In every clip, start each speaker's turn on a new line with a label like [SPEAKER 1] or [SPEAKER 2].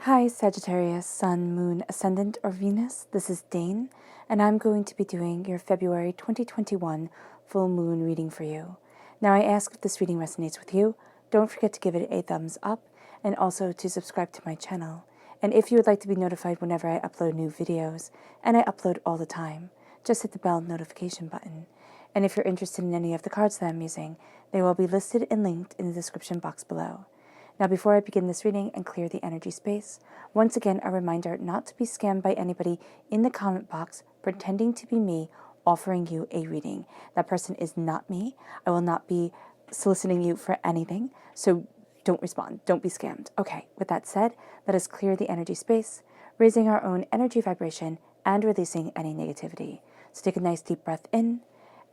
[SPEAKER 1] Hi Sagittarius, Sun, Moon, Ascendant, or Venus. This is Dane, and I'm going to be doing your February 2021 full moon reading for you. Now I ask if this reading resonates with you, don't forget to give it a thumbs up and also to subscribe to my channel. And if you would like to be notified whenever I upload new videos, and I upload all the time, just hit the bell notification button. And if you're interested in any of the cards that I'm using, they will be listed and linked in the description box below. Now, before I begin this reading and clear the energy space, once again, a reminder not to be scammed by anybody in the comment box pretending to be me offering you a reading. That person is not me. I will not be soliciting you for anything, so don't respond. Don't be scammed. Okay, with that said, let us clear the energy space, raising our own energy vibration and releasing any negativity. So take a nice deep breath in,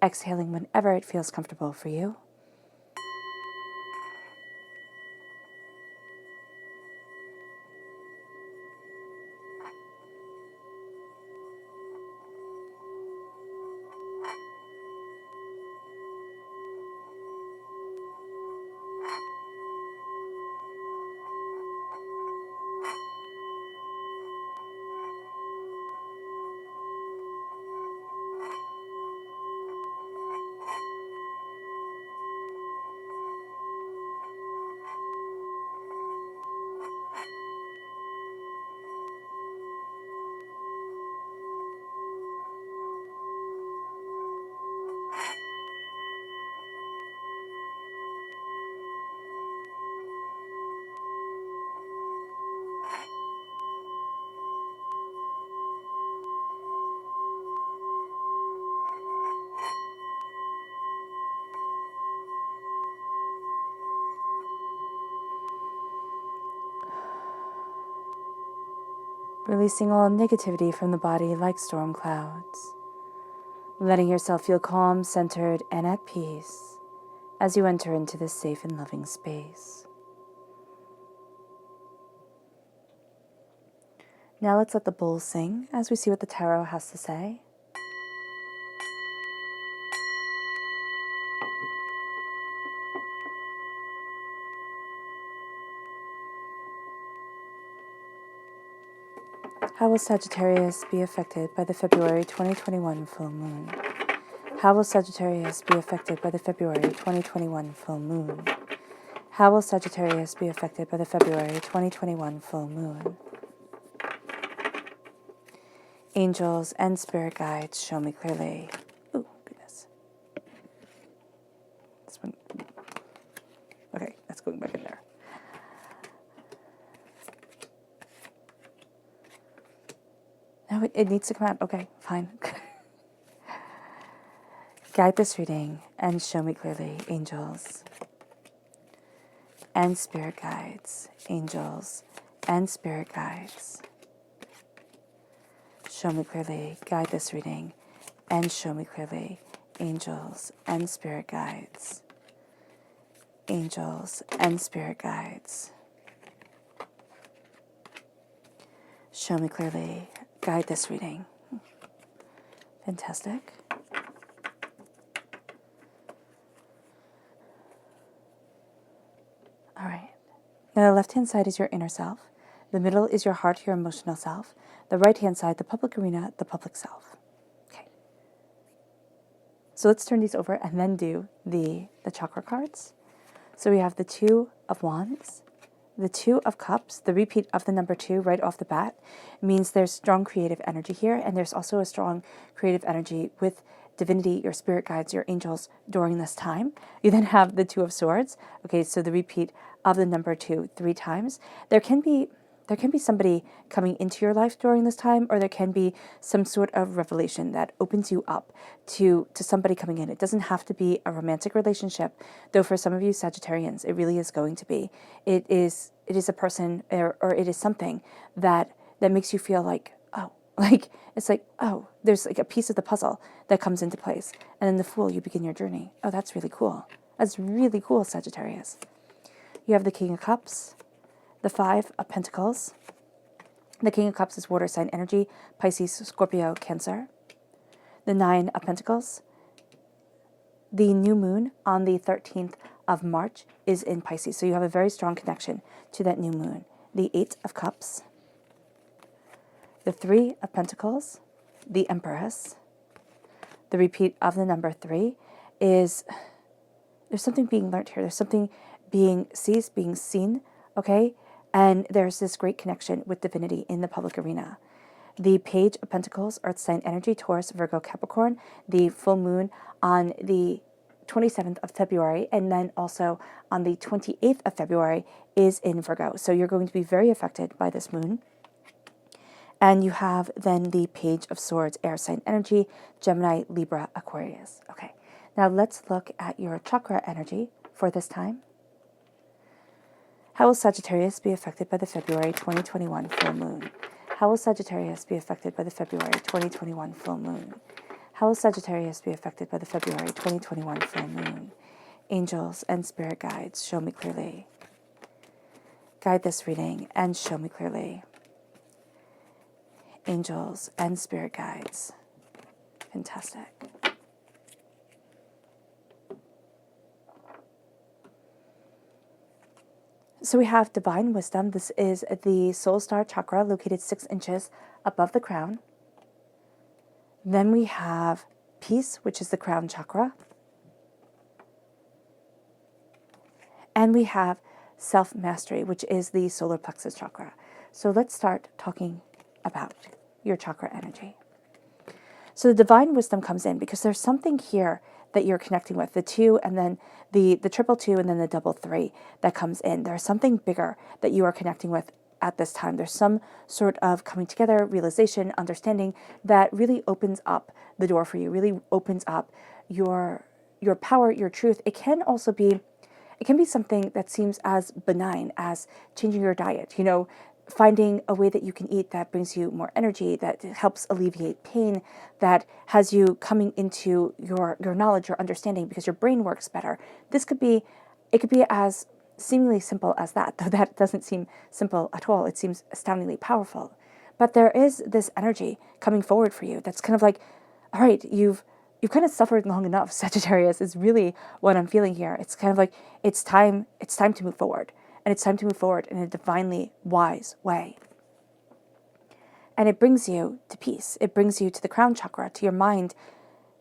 [SPEAKER 1] exhaling whenever it feels comfortable for you. Releasing all negativity from the body like storm clouds. Letting yourself feel calm, centered, and at peace as you enter into this safe and loving space. Now let's let the bowl sing as we see what the tarot has to say. How will Sagittarius be affected by the February 2021 full moon? How will Sagittarius be affected by the February 2021 full moon? How will Sagittarius be affected by the February 2021 full moon? Angels and spirit guides, show me clearly. Ooh, goodness. This one. Okay, that's going back in there. No, it needs to come out. Okay, fine. Guide this reading and show me clearly, angels and spirit guides, angels and spirit guides. Show me clearly, guide this reading and show me clearly, angels and spirit guides, angels and spirit guides. Show me clearly, guide this reading. Fantastic. All right. Now the left-hand side is your inner self. The middle is your heart, your emotional self. The right-hand side, the public arena, the public self. Okay. So let's turn these over and then do the chakra cards. So we have the Two of Wands, the Two of Cups. The repeat of the number 2 right off the bat means there's strong creative energy here, and there's also a strong creative energy with divinity, your spirit guides, your angels during this time. You then have the Two of Swords. Okay, so the repeat of the number 2 3 times. There can be somebody coming into your life during this time, or there can be some sort of revelation that opens you up to somebody coming in. It doesn't have to be a romantic relationship, though for some of you Sagittarians, it really is going to be. It is a person or it is something that makes you feel like, oh, like it's like, oh, there's like a piece of the puzzle that comes into place. And then the Fool, you begin your journey. Oh, that's really cool. That's really cool, Sagittarius. You have the King of Cups, the Five of Pentacles. The King of Cups is water sign energy, Pisces, Scorpio, Cancer. The Nine of Pentacles. The new moon on the 13th of March is in Pisces. So you have a very strong connection to that new moon. the Eight of Cups, the Three of Pentacles, the Empress. The repeat of the number 3 is there's something being learned here. There's something being seized, being seen, okay? And there's this great connection with divinity in the public arena. The Page of Pentacles, Earth sign energy, Taurus, Virgo, Capricorn. The full moon on the 27th of February, and then also on the 28th of February is in Virgo. So you're going to be very affected by this moon. And you have then the Page of Swords, air sign energy, Gemini, Libra, Aquarius. Okay, now let's look at your chakra energy for this time. How will Sagittarius be affected by the February 2021 full moon? How will Sagittarius be affected by the February 2021 full moon? How will Sagittarius be affected by the February 2021 full moon? Angels and spirit guides, show me clearly. Guide this reading and show me clearly. Angels and spirit guides. Fantastic. So we have divine wisdom. This is the soul star chakra located 6 inches above the crown. Then we have peace, which is the crown chakra. And we have self-mastery, which is the solar plexus chakra. So let's start talking about your chakra energy. So the divine wisdom comes in because there's something here that you're connecting with, the 2 and then the triple 2 and then the double 3 that comes in. There's something bigger that you are connecting with at this time. There's some sort of coming together, realization, understanding that really opens up the door for you, really opens up your power, your truth. It can also be, it can be something that seems as benign as changing your diet, you know, finding a way that you can eat that brings you more energy, that helps alleviate pain, that has you coming into your knowledge, your understanding, because your brain works better. This could be, it could be as seemingly simple as that, though that doesn't seem simple at all. It seems astoundingly powerful. But there is this energy coming forward for you that's kind of like, all right, you've kind of suffered long enough, Sagittarius, is really what I'm feeling here. It's kind of like, it's time to move forward. And it's time to move forward in a divinely wise way. And it brings you to peace. It brings you to the crown chakra, to your mind,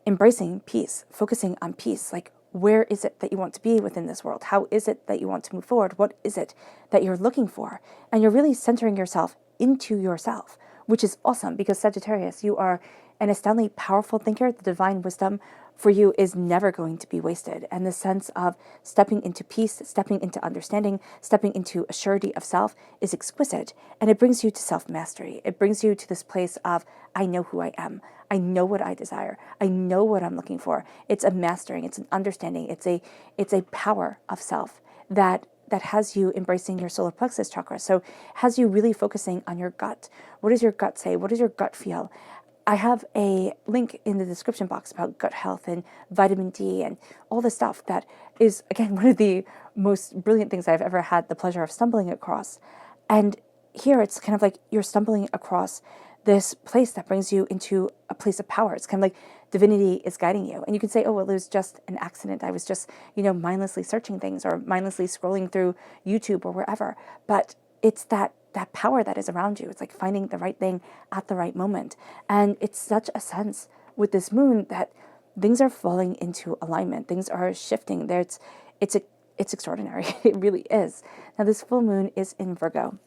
[SPEAKER 1] embracing peace, focusing on peace. Like, where is it that you want to be within this world? How is it that you want to move forward? What is it that you're looking for? And you're really centering yourself into yourself, which is awesome because Sagittarius, you are an astoundingly powerful thinker. The divine wisdom for you is never going to be wasted. And the sense of stepping into peace, stepping into understanding, stepping into a surety of self is exquisite. And it brings you to self-mastery. It brings you to this place of, I know who I am. I know what I desire. I know what I'm looking for. It's a mastering. It's an understanding. It's a power of self that has you embracing your solar plexus chakra. So has you really focusing on your gut. What does your gut say? What does your gut feel? I have a link in the description box about gut health and vitamin D and all the stuff that is, again, one of the most brilliant things I've ever had the pleasure of stumbling across. And here it's kind of like you're stumbling across this place that brings you into a place of power. It's kind of like divinity is guiding you. And you can say, oh, well, it was just an accident. I was just, mindlessly searching things or mindlessly scrolling through YouTube or wherever. But it's that power that is around you. It's like finding the right thing at the right moment. And it's such a sense with this moon that things are falling into alignment. Things are shifting. It's extraordinary. It really is. Now, this full moon is in Virgo.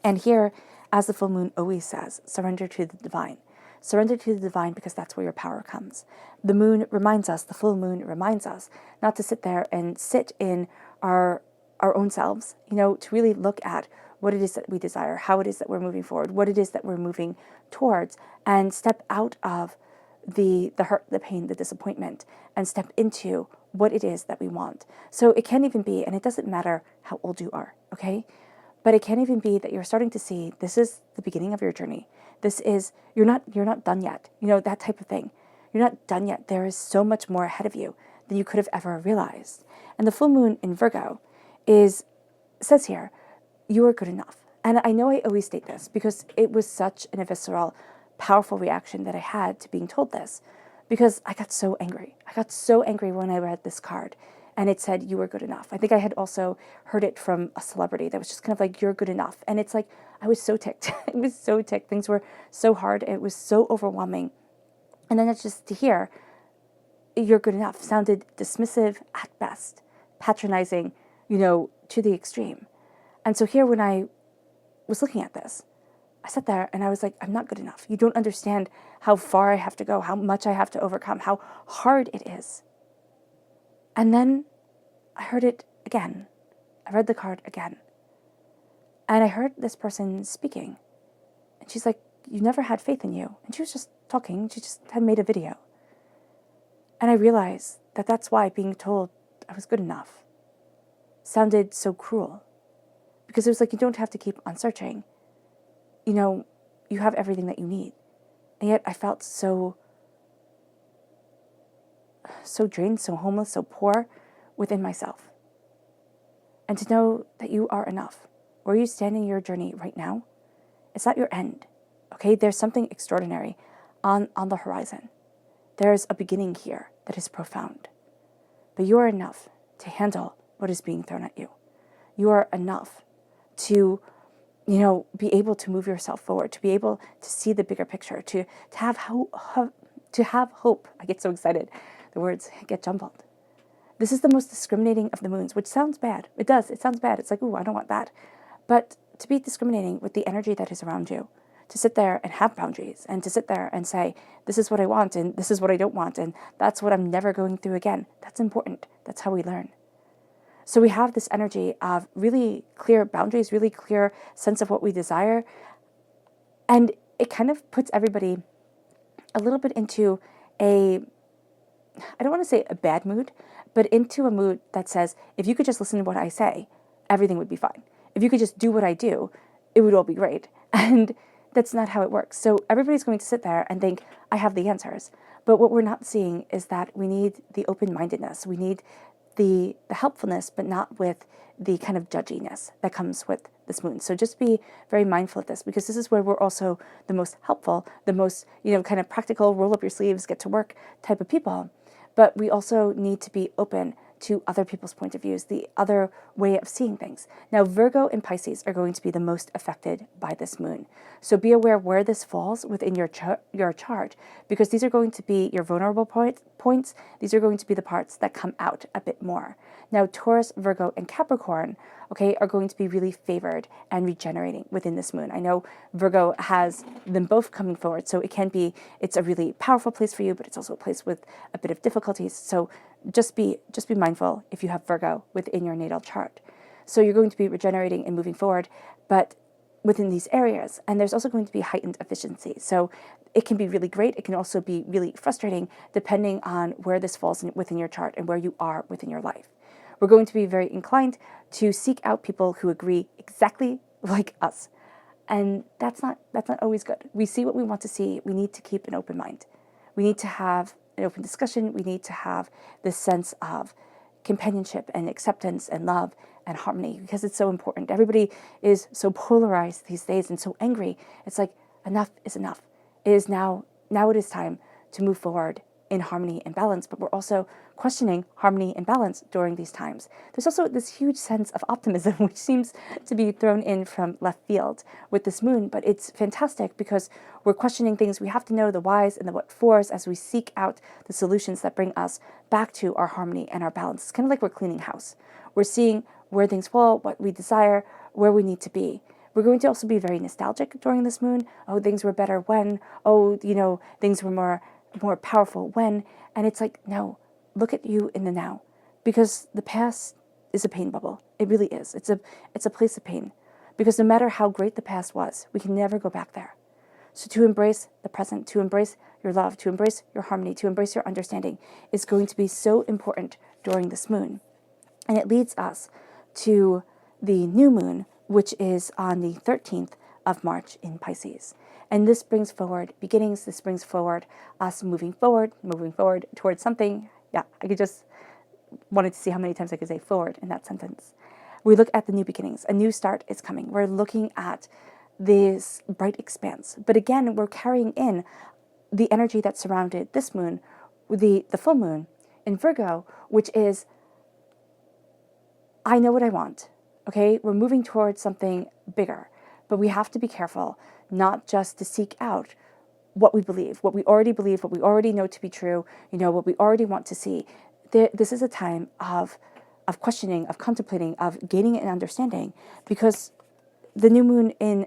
[SPEAKER 1] And here, as the full moon always says, surrender to the divine. Surrender to the divine because that's where your power comes. The moon reminds us, the full moon reminds us not to sit there and sit in our own selves, to really look at what it is that we desire, how it is that we're moving forward, what it is that we're moving towards, and step out of the hurt, the pain, the disappointment, and step into what it is that we want. So it can even be, and it doesn't matter how old you are, okay? But it can even be that you're starting to see this is the beginning of your journey. This is, you're not done yet, that type of thing. You're not done yet. There is so much more ahead of you than you could have ever realized. And the full moon in Virgo says here, you are good enough. And I know I always state this because it was such an visceral, powerful reaction that I had to being told this because I got so angry. I got so angry when I read this card. and it said, you were good enough. I think I had also heard it from a celebrity that was just kind of like, you're good enough. And it's like, I was so ticked. I was so ticked. Things were so hard. It was so overwhelming. And then it's just to hear, you're good enough, sounded dismissive at best, patronizing, to the extreme. And so here, when I was looking at this, I sat there and I was like, I'm not good enough. You don't understand how far I have to go, how much I have to overcome, how hard it is. And then I heard it again. I read the card again. And I heard this person speaking. And she's like, you never had faith in you. And she was just talking. She just had made a video. And I realized that that's why being told I was good enough sounded so cruel. Because it was like, you don't have to keep on searching. You have everything that you need. And yet I felt so drained, so homeless, so poor within myself. And to know that you are enough. Where you stand in your journey right now, it's not your end. Okay? There's something extraordinary on the horizon. There's a beginning here that is profound. But you are enough to handle what is being thrown at you. You are enough to, be able to move yourself forward, to be able to see the bigger picture, to have hope. I get so excited. The words get jumbled. This is the most discriminating of the moons, which sounds bad. It does. It sounds bad. It's like, ooh, I don't want that. But to be discriminating with the energy that is around you, to sit there and have boundaries, and to sit there and say, this is what I want, and this is what I don't want, and that's what I'm never going through again. That's important. That's how we learn. So we have this energy of really clear boundaries, really clear sense of what we desire. And it kind of puts everybody a little bit into I don't want to say a bad mood, but into a mood that says, if you could just listen to what I say, everything would be fine. If you could just do what I do, it would all be great. And that's not how it works. So everybody's going to sit there and think, I have the answers. But what we're not seeing is that we need the open-mindedness. We need the helpfulness, but not with the kind of judginess that comes with this moon. So just be very mindful of this, because this is where we're also the most helpful, the most, kind of practical, roll up your sleeves, get to work type of people. But we also need to be open to other people's point of views, the other way of seeing things. Now, Virgo and Pisces are going to be the most affected by this moon. So be aware where this falls within your chart, because these are going to be your vulnerable points. These are going to be the parts that come out a bit more. Now, Taurus, Virgo, and Capricorn, are going to be really favored and regenerating within this moon. I know Virgo has them both coming forward, so it's a really powerful place for you, but it's also a place with a bit of difficulties. So just be mindful if you have Virgo within your natal chart. So you're going to be regenerating and moving forward, but within these areas. And there's also going to be heightened efficiency. So it can be really great. It can also be really frustrating depending on where this falls within your chart and where you are within your life. We're going to be very inclined to seek out people who agree exactly like us. And that's not always good. We see what we want to see. We need to keep an open mind. We need to have an open discussion. We need to have this sense of companionship and acceptance and love and harmony, because it's so important. Everybody is so polarized these days and so angry. It's like, enough is enough. It is now it is time to move forward in harmony and balance, but we're also questioning harmony and balance during these times. There's also this huge sense of optimism, which seems to be thrown in from left field with this moon, but it's fantastic because we're questioning things. We have to know the whys and the what fors as we seek out the solutions that bring us back to our harmony and our balance. It's kind of like we're cleaning house. We're seeing where things fall, what we desire, where we need to be. We're going to also be very nostalgic during this moon. Oh, things were better when. Oh, things were more powerful when. And it's like, no, look at you in the now, because the past is a pain bubble. It really is. It's a place of pain, because no matter how great the past was, we can never go back there. So to embrace the present, to embrace your love, to embrace your harmony, to embrace your understanding is going to be so important during this moon. And it leads us to the new moon, which is on the 13th of March in Pisces. And this brings forward beginnings. This brings forward us moving forward towards something. Yeah, I just wanted to see how many times I could say forward in that sentence. We look at the new beginnings. A new start is coming. We're looking at this bright expanse. But again, we're carrying in the energy that surrounded this moon, the full moon in Virgo, which is I know what I want, okay? We're moving towards something bigger, but we have to be careful not just to seek out what we believe, what we already know to be true, what we already want to see. This is a time of questioning, of contemplating, of gaining an understanding, because the new moon in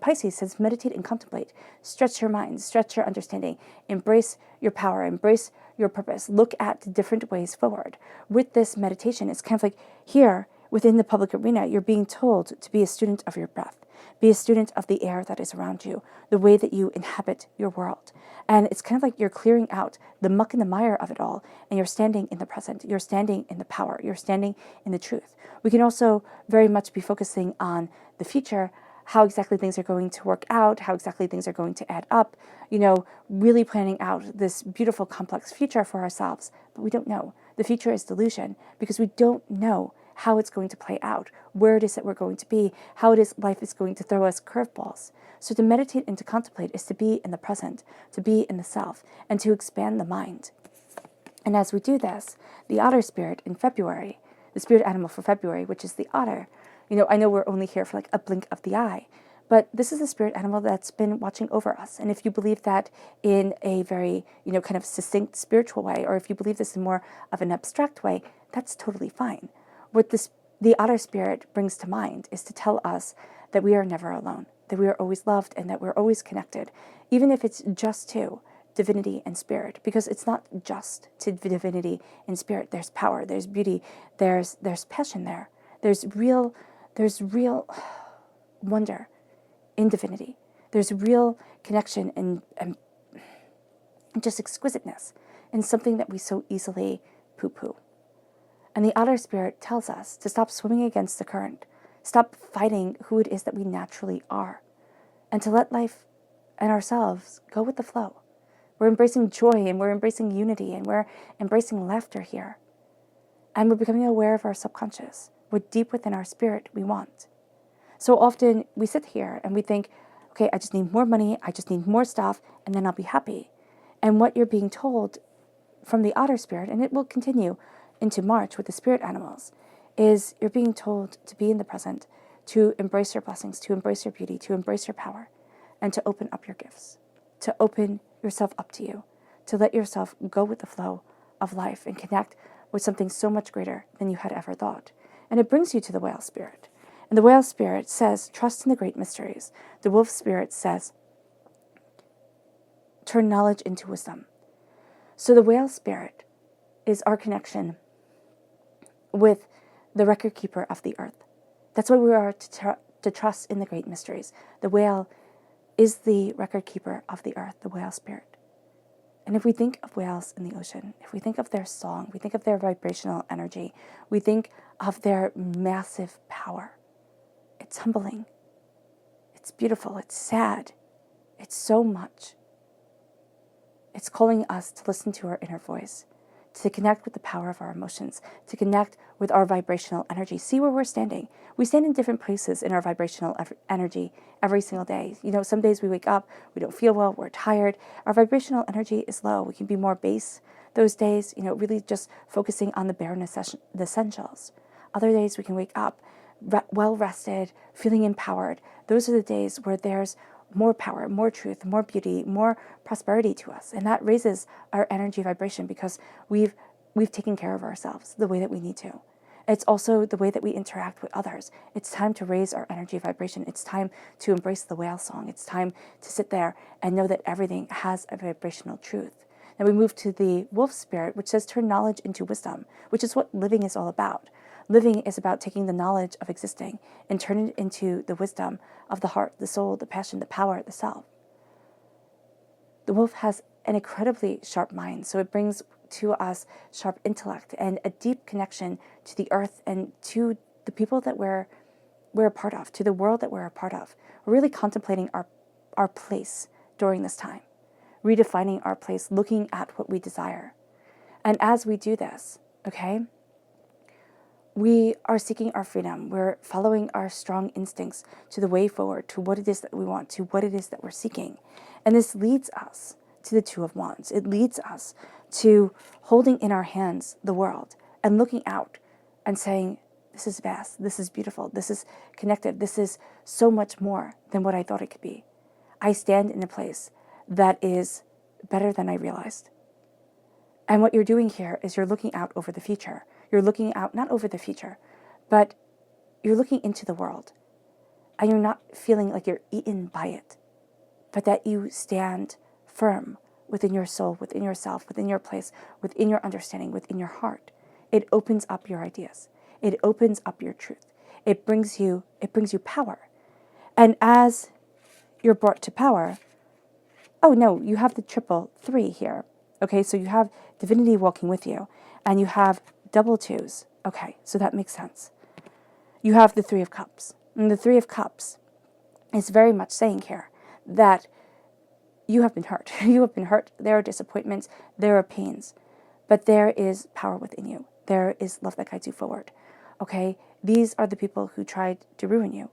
[SPEAKER 1] Pisces says meditate and contemplate. Stretch your mind, stretch your understanding, embrace your power, embrace your purpose. Look at the different ways forward. With this meditation, it's kind of like here within the public arena, you're being told to be a student of your breath, be a student of the air that is around you, the way that you inhabit your world. And it's kind of like you're clearing out the muck and the mire of it all, and you're standing in the present, you're standing in the power, you're standing in the truth. We can also very much be focusing on the future, how exactly things are going to work out, how exactly things are going to add up, really planning out this beautiful, complex future for ourselves. But we don't know. The future is delusion because we don't know how it's going to play out, where it is that we're going to be, how it is life is going to throw us curveballs. So to meditate and to contemplate is to be in the present, to be in the self, and to expand the mind. And as we do this, the otter spirit in February, the spirit animal for February, which is the otter, I know we're only here for like a blink of the eye, but this is a spirit animal that's been watching over us. And if you believe that in a very, kind of succinct spiritual way, or if you believe this in more of an abstract way, that's totally fine. What the otter spirit brings to mind is to tell us that we are never alone, that we are always loved, and that we're always connected, even if it's just to divinity and spirit, because it's not just to divinity and spirit. There's power, there's beauty, there's passion there. There's real wonder in divinity. There's real connection and just exquisiteness in something that we so easily poo-poo. And the otter spirit tells us to stop swimming against the current, stop fighting who it is that we naturally are, and to let life and ourselves go with the flow. We're embracing joy, and we're embracing unity, and we're embracing laughter here. And we're becoming aware of our subconscious, what deep within our spirit we want. So often we sit here and we think, okay, I just need more money, I just need more stuff, and then I'll be happy. And what you're being told from the otter spirit, and it will continue into March with the spirit animals, is you're being told to be in the present, to embrace your blessings, to embrace your beauty, to embrace your power, and to open up your gifts, to open yourself up to you, to let yourself go with the flow of life and connect with something so much greater than you had ever thought. And it brings you to the whale spirit. And the whale spirit says, trust in the great mysteries. The wolf spirit says, turn knowledge into wisdom. So the whale spirit is our connection with the record keeper of the earth. That's why we are to trust in the great mysteries. The whale is the record keeper of the earth, the whale spirit. And if we think of whales in the ocean, if we think of their song, we think of their vibrational energy, we think of their massive power, it's humbling, it's beautiful, it's sad, it's so much. It's calling us to listen to our inner voice, to connect with the power of our emotions, to connect with our vibrational energy. See where we're standing. We stand in different places in our vibrational energy every single day. Some days we wake up, we don't feel well, we're tired. Our vibrational energy is low. We can be more base those days, really just focusing on the bare essentials. Other days we can wake up well rested, feeling empowered. Those are the days where there's more power, more truth, more beauty, more prosperity to us. And that raises our energy vibration because we've taken care of ourselves the way that we need to. It's also the way that we interact with others. It's time to raise our energy vibration. It's time to embrace the whale song. It's time to sit there and know that everything has a vibrational truth. Then we move to the wolf spirit, which says turn knowledge into wisdom, which is what living is all about. Living is about taking the knowledge of existing and turning it into the wisdom of the heart, the soul, the passion, the power, the self. The wolf has an incredibly sharp mind, so it brings to us sharp intellect and a deep connection to the earth and to the people that we're a part of, to the world that we're a part of. We're really contemplating our place during this time, redefining our place, looking at what we desire. And as we do this, okay, we are seeking our freedom. We're following our strong instincts to the way forward, to what it is that we want, to what it is that we're seeking. And this leads us to the Two of Wands. It leads us to holding in our hands the world and looking out and saying, This is vast. This is beautiful. This is connected. This is so much more than what I thought it could be. I stand in a place that is better than I realized. And what you're doing here is you're looking out over the future. You're looking out, not over the future, but you're looking into the world. And you're not feeling like you're eaten by it, but that you stand firm within your soul, within yourself, within your place, within your understanding, within your heart. It opens up your ideas. It opens up your truth. It brings you power. And as you're brought to power, oh no, you have the triple 3 here. Okay, so you have divinity walking with you, and you have double 2s. Okay, so that makes sense. You have the 3 of Cups. And the 3 of Cups is very much saying here that you have been hurt. You have been hurt. There are disappointments. There are pains. But there is power within you. There is love that guides you forward. Okay? These are the people who tried to ruin you.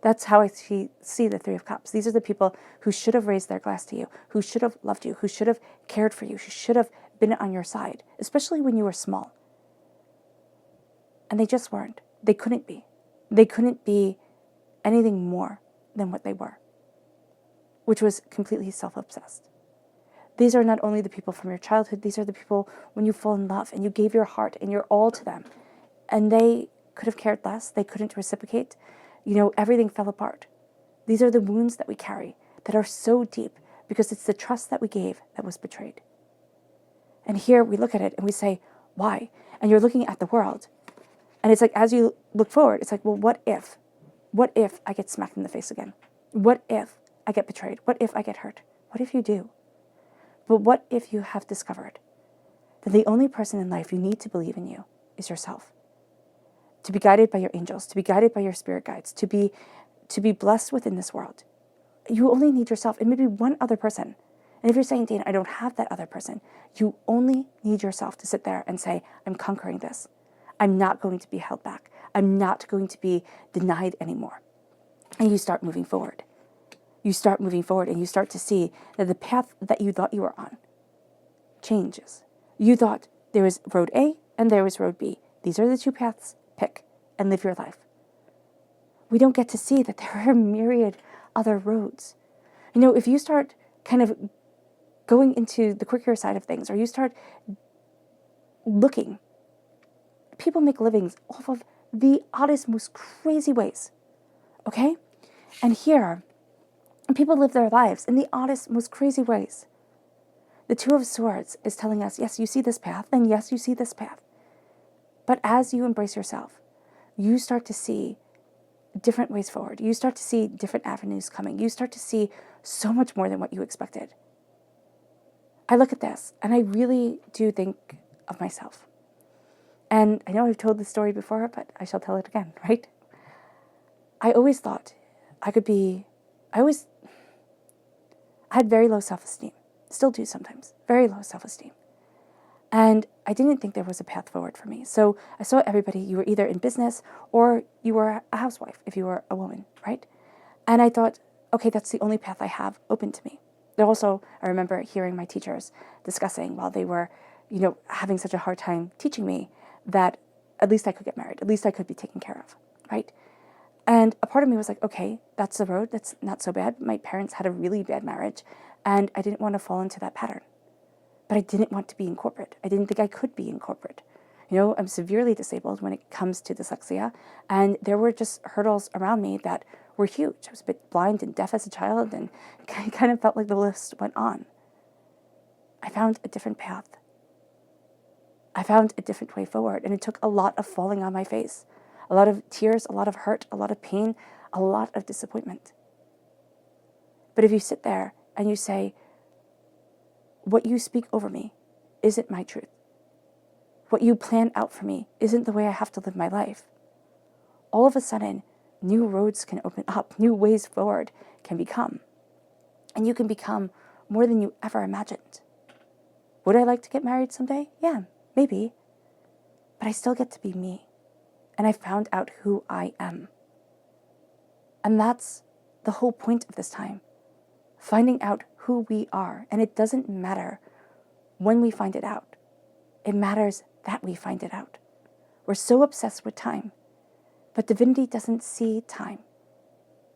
[SPEAKER 1] That's how I see the 3 of Cups. These are the people who should have raised their glass to you, who should have loved you, who should have cared for you, who should have been on your side, especially when you were small. And they just weren't. They couldn't be. They couldn't be anything more than what they were, which was completely self-obsessed. These are not only the people from your childhood, these are the people when you fall in love and you gave your heart and your all to them. And they could have cared less. They couldn't reciprocate. Everything fell apart. These are the wounds that we carry that are so deep because it's the trust that we gave that was betrayed. And here we look at it and we say, why? And you're looking at the world. And it's like, as you look forward, it's like, well, what if? What if I get smacked in the face again? What if I get betrayed? What if I get hurt? What if you do? But what if you have discovered that the only person in life you need to believe in you is yourself? To be guided by your angels, to be guided by your spirit guides, to be blessed within this world. You only need yourself and maybe one other person. And if you're saying, Dana, I don't have that other person, you only need yourself to sit there and say, I'm conquering this. I'm not going to be held back. I'm not going to be denied anymore. And you start moving forward. You start moving forward and you start to see that the path that you thought you were on changes. You thought there was road A and there was road B. These are the 2 paths. Pick and live your life. We don't get to see that there are a myriad other roads. If you start kind of going into the quicker side of things, or you start looking, people make livings off of the oddest, most crazy ways. Okay? And here, people live their lives in the oddest, most crazy ways. The 2 of Swords is telling us, yes, you see this path, and yes, you see this path. But as you embrace yourself, you start to see different ways forward. You start to see different avenues coming. You start to see so much more than what you expected. I look at this, and I really do think of myself. And I know I've told this story before, but I shall tell it again, right? I always thought I had very low self-esteem. Still do sometimes. Very low self-esteem. And I didn't think there was a path forward for me. So I saw everybody, you were either in business or you were a housewife if you were a woman, right? And I thought, okay, that's the only path I have open to me. There also, I remember hearing my teachers discussing while they were, having such a hard time teaching me that at least I could get married, at least I could be taken care of, right? And a part of me was like, okay, that's the road, that's not so bad. My parents had a really bad marriage, and I didn't want to fall into that pattern. But I didn't want to be in corporate. I didn't think I could be in corporate. I'm severely disabled when it comes to dyslexia, and there were just hurdles around me that were huge. I was a bit blind and deaf as a child, and I kind of felt like the list went on. I found a different path. I found a different way forward, and it took a lot of falling on my face, a lot of tears, a lot of hurt, a lot of pain, a lot of disappointment. But if you sit there and you say, what you speak over me isn't my truth. What you plan out for me isn't the way I have to live my life. All of a sudden, new roads can open up, new ways forward can become. And you can become more than you ever imagined. Would I like to get married someday? Yeah, maybe. But I still get to be me. And I found out who I am. And that's the whole point of this time. Finding out who we are. And it doesn't matter when we find it out. It matters that we find it out. We're so obsessed with time But divinity doesn't see time.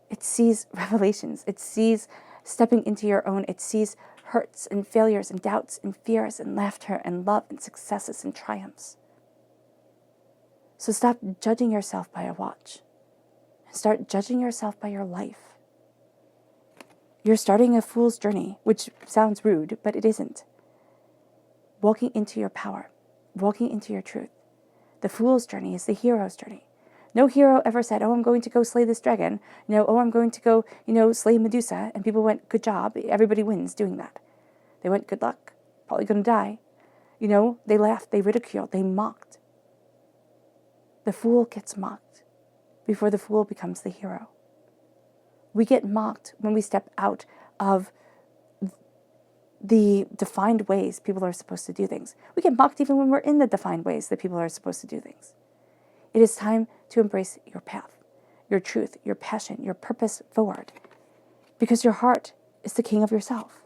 [SPEAKER 1] It sees revelations. It sees stepping into your own. It sees hurts and failures and doubts and fears and laughter and love and successes and triumphs. So stop judging yourself by a watch. Start judging yourself by your life. You're starting a fool's journey, which sounds rude, but it isn't. Walking into your power, walking into your truth. The fool's journey is the hero's journey. No hero ever said, oh, I'm going to go slay this dragon. Oh, I'm going to go, slay Medusa. And people went, good job. Everybody wins doing that. They went, good luck. Probably going to die. They laughed, they ridiculed, they mocked. The fool gets mocked before the fool becomes the hero. We get mocked when we step out of the defined ways people are supposed to do things. We get mocked even when we're in the defined ways that people are supposed to do things. It is time to embrace your path, your truth, your passion, your purpose forward. Because your heart is the king of yourself.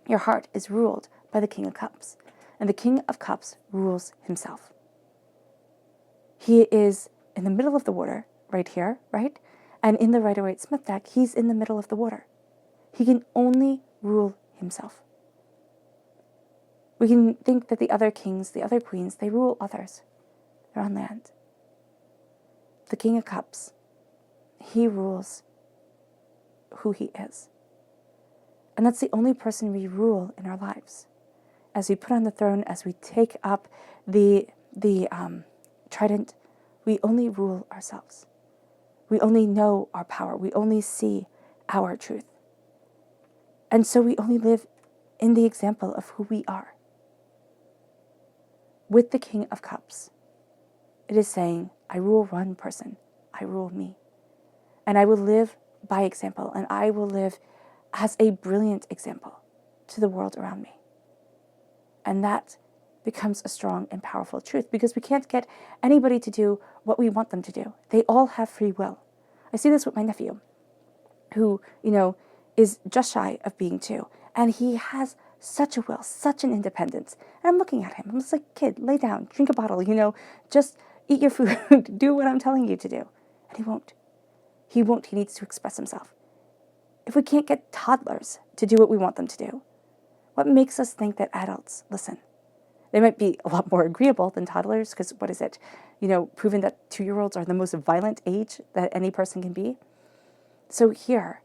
[SPEAKER 1] Your heart is ruled by the King of Cups. And the King of Cups rules himself. He is in the middle of the water, right here, right? And in the Rider-Waite-Smith deck, he's in the middle of the water. He can only rule himself. We can think that the other kings, the other queens, they rule others. They're on land. The King of Cups, he rules who he is. And that's the only person we rule in our lives. As we put on the throne, as we take up the trident, we only rule ourselves. We only know our power. We only see our truth. And so we only live in the example of who we are. With the King of Cups, it is saying, I rule one person. I rule me. And I will live by example, and I will live as a brilliant example to the world around me. And that becomes a strong and powerful truth, because we can't get anybody to do what we want them to do. They all have free will. I see this with my nephew, who, is just shy of being 2. And he has such a will, such an independence. And I'm looking at him. I'm just like, kid, lay down, drink a bottle, just eat your food, do what I'm telling you to do. And he won't. He won't. He needs to express himself. If we can't get toddlers to do what we want them to do, what makes us think that adults listen? They might be a lot more agreeable than toddlers, because what is it? Proven that 2-year-olds are the most violent age that any person can be. So here,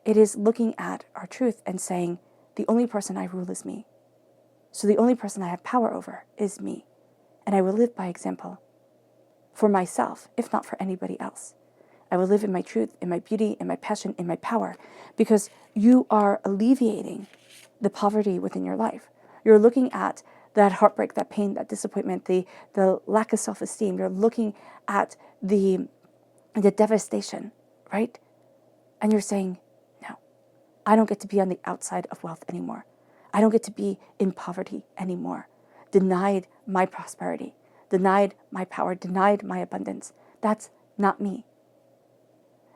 [SPEAKER 1] it is looking at our truth and saying, the only person I rule is me. So the only person I have power over is me. And I will live by example for myself, if not for anybody else. I will live in my truth, in my beauty, in my passion, in my power, because you are alleviating the poverty within your life. You're looking at that heartbreak, that pain, that disappointment, the lack of self-esteem. You're looking at the devastation, right? And you're saying, no, I don't get to be on the outside of wealth anymore. I don't get to be in poverty anymore. Denied my prosperity, denied my power, denied my abundance. That's not me.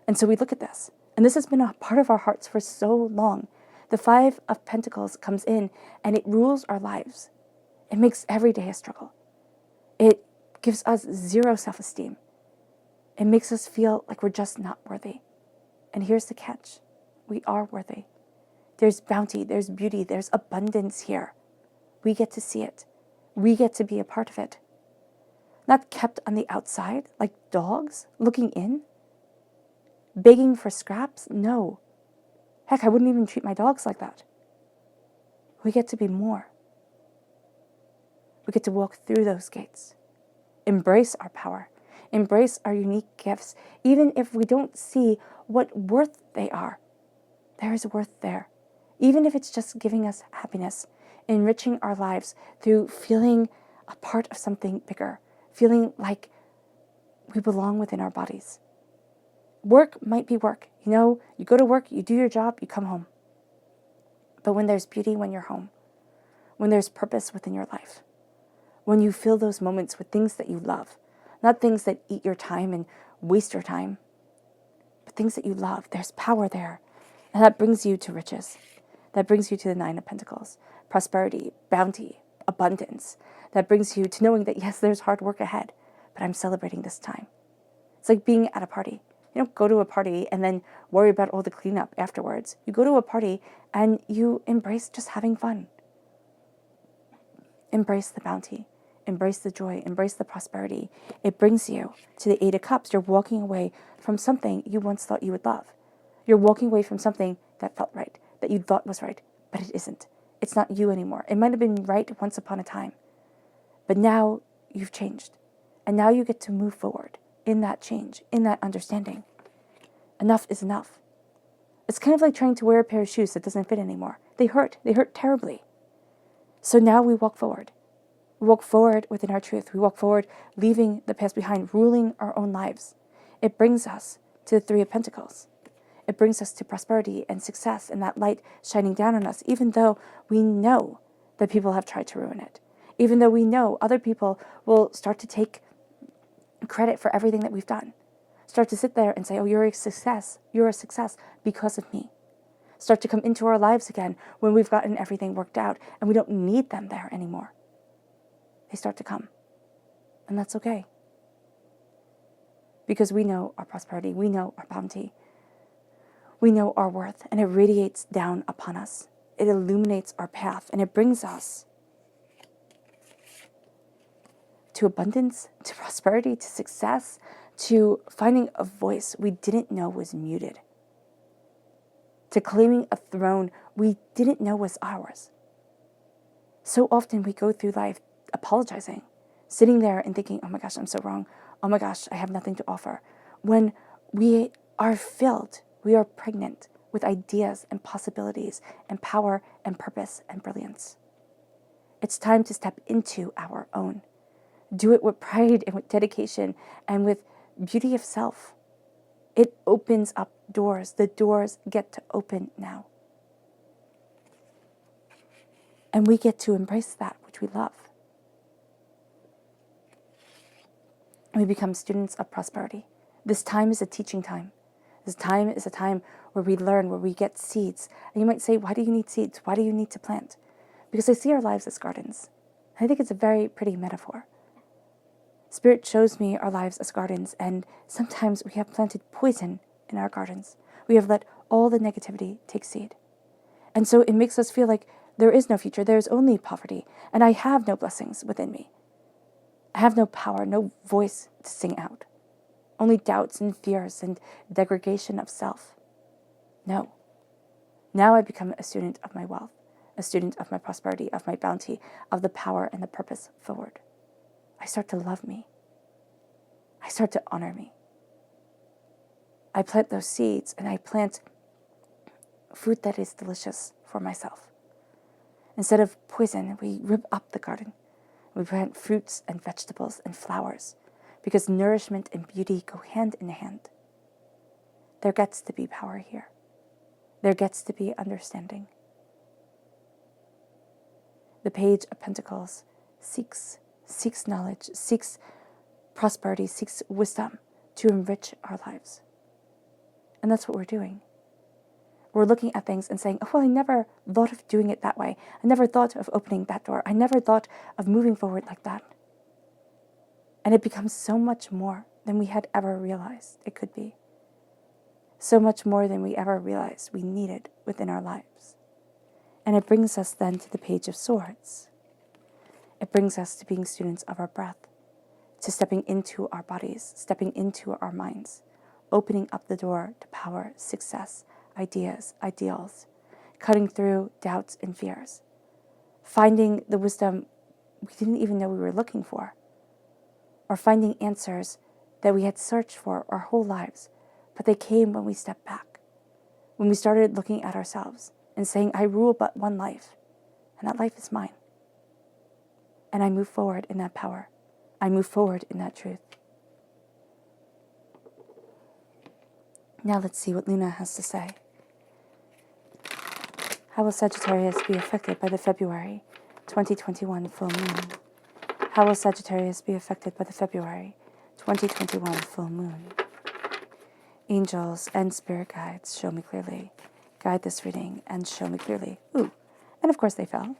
[SPEAKER 1] And so we look at this, and this has been a part of our hearts for so long. The 5 of Pentacles comes in, and it rules our lives. It makes every day a struggle. It gives us 0 self-esteem. It makes us feel like we're just not worthy. And here's the catch. We are worthy. There's bounty, there's beauty, there's abundance here. We get to see it. We get to be a part of it. Not kept on the outside like dogs looking in, begging for scraps. No. Heck, I wouldn't even treat my dogs like that. We get to be more. We get to walk through those gates, embrace our power, embrace our unique gifts. Even if we don't see what worth they are, there is worth there. Even if it's just giving us happiness, enriching our lives through feeling a part of something bigger, feeling like we belong within our bodies. Work might be work. You go to work, you do your job, you come home. But when there's beauty when you're home, when there's purpose within your life, when you fill those moments with things that you love, not things that eat your time and waste your time, but things that you love, there's power there. And that brings you to riches. That brings you to the 9 of Pentacles, prosperity, bounty, abundance. That brings you to knowing that, yes, there's hard work ahead, but I'm celebrating this time. It's like being at a party. You don't go to a party and then worry about all the cleanup afterwards. You go to a party and you embrace just having fun. Embrace the bounty. Embrace the joy. Embrace the prosperity. It brings you to the Eight of Cups. You're walking away from something you once thought you would love. You're walking away from something that felt right, that you thought was right, but it isn't. It's not you anymore. It might have been right once upon a time, but now you've changed. And now you get to move forward in that change, in that understanding. Enough is enough. It's kind of like trying to wear a pair of shoes that doesn't fit anymore. They hurt terribly. So now we walk forward. We walk forward within our truth. We walk forward, leaving the past behind, ruling our own lives. It brings us to the Three of Pentacles. It brings us to prosperity and success and that light shining down on us, even though we know that people have tried to ruin it. Even though we know other people will start to take credit for everything that we've done. Start to sit there and say, oh, you're a success because of me. Start to come into our lives again when we've gotten everything worked out and we don't need them there anymore. They start to come. And that's okay. Because we know our prosperity, we know our bounty, we know our worth, and it radiates down upon us. It illuminates our path, and it brings us to abundance, to prosperity, to success, to finding a voice we didn't know was muted, to claiming a throne we didn't know was ours. So often we go through life apologizing, sitting there and thinking, oh my gosh, I'm so wrong. Oh my gosh, I have nothing to offer. When we are filled, we are pregnant with ideas and possibilities and power and purpose and brilliance. It's time to step into our own. Do it with pride and with dedication and with beauty of self. It opens up doors. The doors get to open now. And we get to embrace that which we love. We become students of prosperity. This time is a teaching time. This time is a time where we learn, where we get seeds. And you might say, why do you need seeds? Why do you need to plant? Because I see our lives as gardens. I think it's a very pretty metaphor. Spirit shows me our lives as gardens, and sometimes we have planted poison in our gardens. We have let all the negativity take seed. And so it makes us feel like there is no future, there is only poverty, and I have no blessings within me. I have no power, no voice to sing out. Only doubts and fears and degradation of self. No. Now I become a student of my wealth, a student of my prosperity, of my bounty, of the power and the purpose forward. I start to love me. I start to honor me. I plant those seeds and I plant fruit that is delicious for myself. Instead of poison, we rip up the garden. We plant fruits and vegetables and flowers because nourishment and beauty go hand in hand. There gets to be power here. There gets to be understanding. The Page of Pentacles seeks knowledge, seeks prosperity, seeks wisdom to enrich our lives. And that's what we're doing. We're looking at things and saying, oh, well, I never thought of doing it that way. I never thought of opening that door. I never thought of moving forward like that. And it becomes so much more than we had ever realized it could be. So much more than we ever realized we needed within our lives. And it brings us then to the Page of Swords. It brings us to being students of our breath, to stepping into our bodies, stepping into our minds, opening up the door to power, success, ideas, ideals, cutting through doubts and fears, finding the wisdom we didn't even know we were looking for, or finding answers that we had searched for our whole lives, but they came when we stepped back, when we started looking at ourselves and saying, I rule but one life, and that life is mine. And I move forward in that power. I move forward in that truth. Now let's see what Luna has to say. How will Sagittarius be affected by the February 2021 full moon? How will Sagittarius be affected by the February 2021 full moon? Angels and spirit guides, show me clearly. Guide this reading and show me clearly. Ooh, and of course they fell.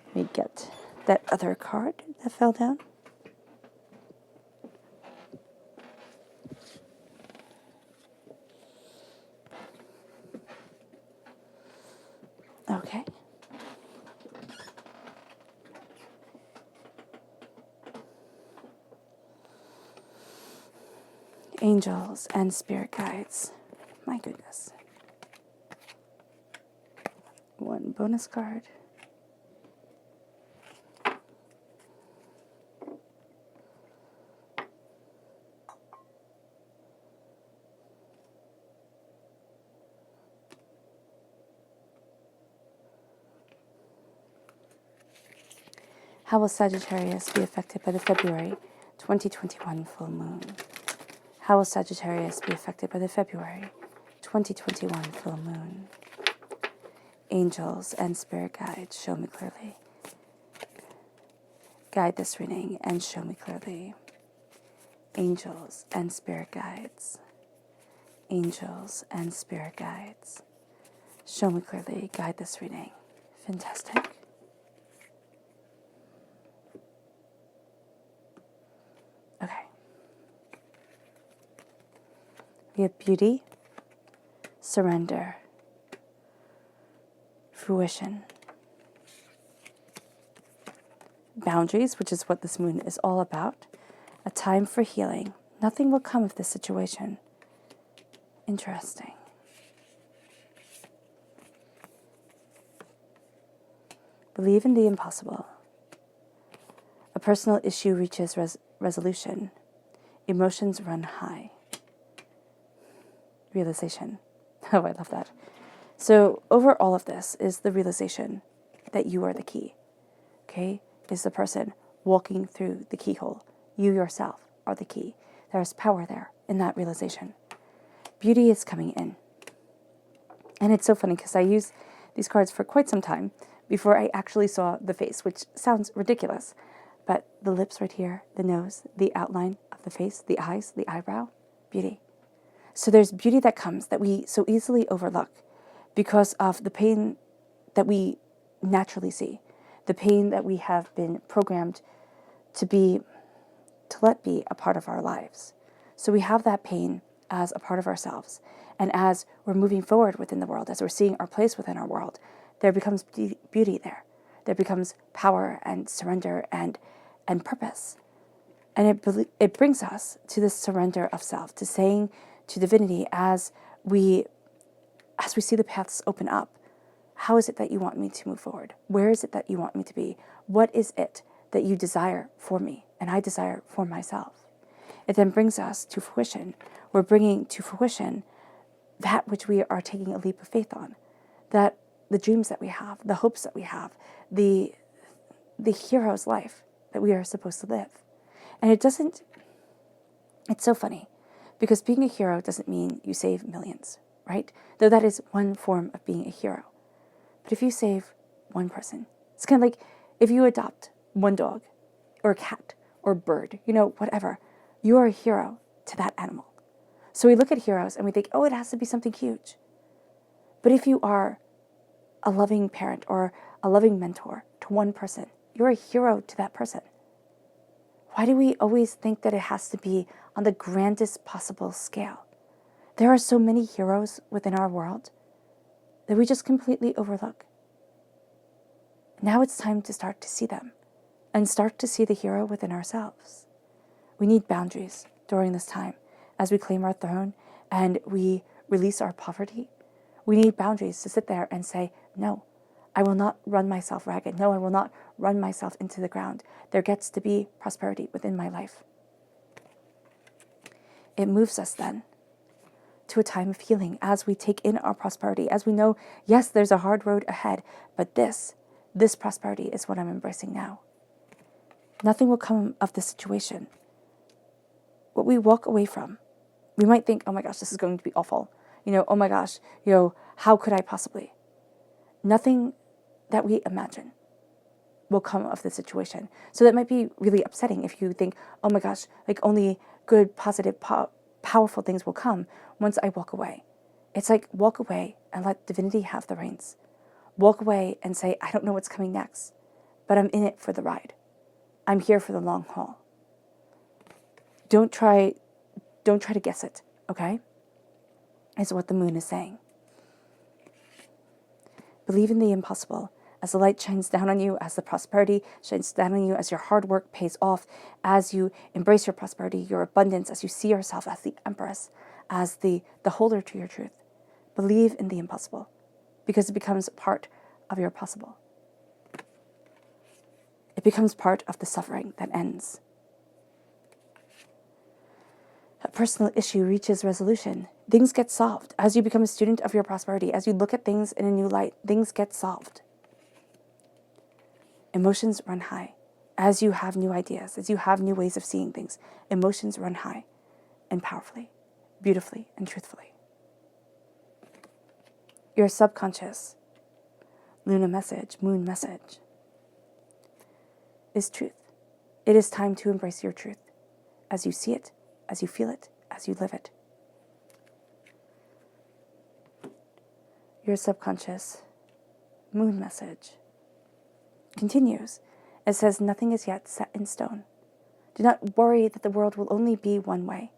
[SPEAKER 1] Let me get that other card that fell down. Okay. Angels and spirit guides. My goodness. One bonus card. How will Sagittarius be affected by the February 2021 full moon? How will Sagittarius be affected by the February 2021 full moon? Angels and spirit guides, show me clearly. Guide this reading and show me clearly. Angels and spirit guides. Angels and spirit guides. Show me clearly. Guide this reading. Fantastic. Okay. We have beauty, surrender, fruition, boundaries, which is what this moon is all about, a time for healing. Nothing will come of this situation. Interesting. Believe in the impossible. A personal issue reaches resolution. Emotions run high. Realization. Oh, I love that. So over all of this is the realization that you are the key. Okay? Is the person walking through the keyhole. You yourself are the key. There's power there in that realization. Beauty is coming in. And it's so funny because I used these cards for quite some time before I actually saw the face, which sounds ridiculous. But the lips right here, the nose, the outline of the face, the eyes, the eyebrow, beauty. So there's beauty that comes that we so easily overlook because of the pain that we naturally see, the pain that we have been programmed to let be a part of our lives. So we have that pain as a part of ourselves. And as we're moving forward within the world, as we're seeing our place within our world, there becomes beauty there. There becomes power and surrender and purpose. And it brings us to this surrender of self, to saying to divinity as we see the paths open up, how is it that you want me to move forward? Where is it that you want me to be? What is it that you desire for me and I desire for myself? It then brings us to fruition. We're bringing to fruition that which we are taking a leap of faith on, that the dreams that we have, the hopes that we have, the hero's life that we are supposed to live. And it's so funny because being a hero doesn't mean you save millions, right? Though that is one form of being a hero. But if you save one person, it's kind of like if you adopt one dog or a cat or a bird, whatever, you are a hero to that animal. So we look at heroes and we think, oh, it has to be something huge. But if you are a loving parent or a loving mentor to one person, you're a hero to that person. Why do we always think that it has to be on the grandest possible scale? There are so many heroes within our world that we just completely overlook. Now it's time to start to see them and start to see the hero within ourselves. We need boundaries during this time as we claim our throne and we release our poverty. We need boundaries to sit there and say, no, I will not run myself ragged. No, I will not run myself into the ground. There gets to be prosperity within my life. It moves us then to a time of healing as we take in our prosperity, as we know, yes, there's a hard road ahead, but this prosperity is what I'm embracing now. Nothing will come of this situation. What we walk away from, we might think, oh my gosh, this is going to be awful. Oh my gosh, how could I possibly? Nothing that we imagine will come of the situation. So that might be really upsetting if you think, oh my gosh, like only good, positive, powerful things will come once I walk away. It's like walk away and let divinity have the reins. Walk away and say, I don't know what's coming next, but I'm in it for the ride. I'm here for the long haul. Don't try to guess it, okay? Is what the moon is saying. Believe in the impossible. As the light shines down on you, as the prosperity shines down on you, as your hard work pays off, as you embrace your prosperity, your abundance, as you see yourself as the empress, as the holder to your truth. Believe in the impossible, because it becomes part of your possible. It becomes part of the suffering that ends. A personal issue reaches resolution. Things get solved. As you become a student of your prosperity, as you look at things in a new light, things get solved. Emotions run high. As you have new ideas, as you have new ways of seeing things, emotions run high and powerfully, beautifully, and truthfully. Your subconscious, Luna message, moon message, is truth. It is time to embrace your truth as you see it, as you feel it, as you live it. Your subconscious, moon message, continues. It says, nothing is yet set in stone. Do not worry that the world will only be one way.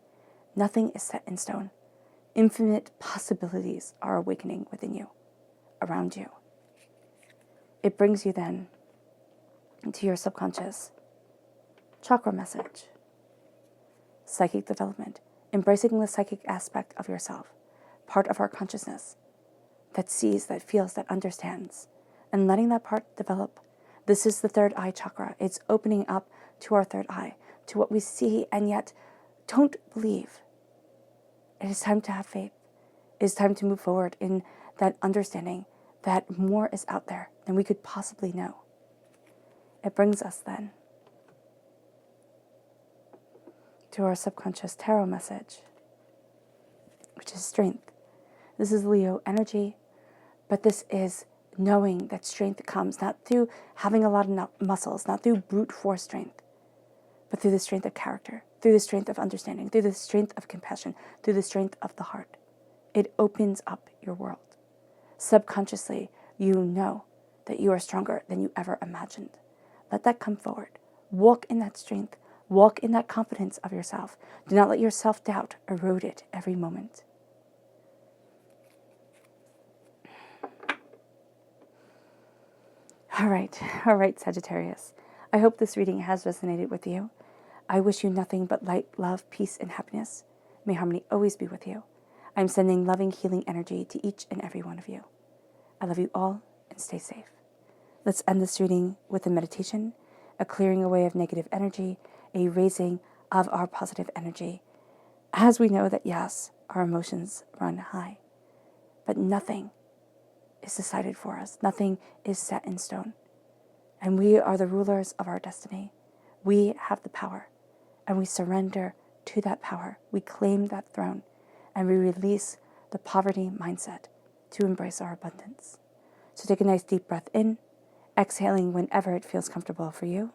[SPEAKER 1] Nothing is set in stone. Infinite possibilities are awakening within you, around you. It brings you then to your subconscious chakra message, psychic development, embracing the psychic aspect of yourself, part of our consciousness that sees, that feels, that understands, and letting that part develop. This is the third eye chakra. It's opening up to our third eye, to what we see and yet don't believe. It is time to have faith. It is time to move forward in that understanding that more is out there than we could possibly know. It brings us then to our subconscious tarot message, which is strength. This is Leo energy, but this is knowing that strength comes not through having a lot of muscles, not through brute force strength, but through the strength of character, through the strength of understanding, through the strength of compassion, through the strength of the heart. It opens up your world. Subconsciously, you know that you are stronger than you ever imagined. Let that come forward. Walk in that strength. Walk in that confidence of yourself. Do not let your self-doubt erode it every moment. All right, Sagittarius. I hope this reading has resonated with you. I wish you nothing but light, love, peace, and happiness. May harmony always be with you. I'm sending loving, healing energy to each and every one of you. I love you all, and stay safe. Let's end this reading with a meditation, a clearing away of negative energy, a raising of our positive energy. As we know that, yes, our emotions run high, but nothing is decided for us. Nothing is set in stone. And we are the rulers of our destiny. We have the power, and we surrender to that power. We claim that throne, and we release the poverty mindset to embrace our abundance. So take a nice deep breath in, exhaling whenever it feels comfortable for you.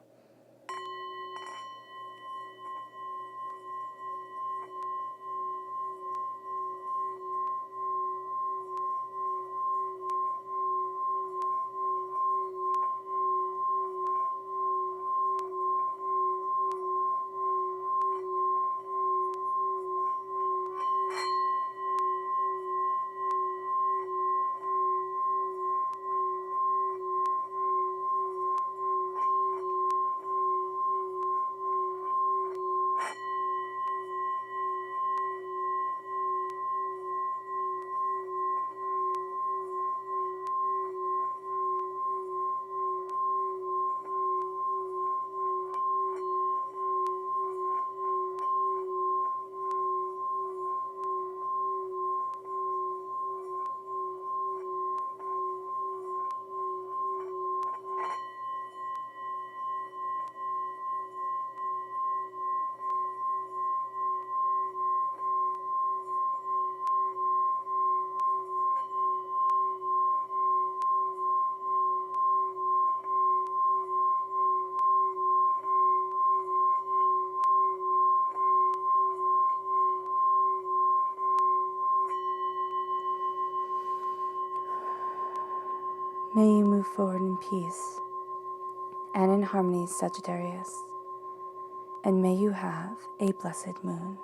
[SPEAKER 1] May you move forward in peace and in harmony, Sagittarius. And may you have a blessed moon.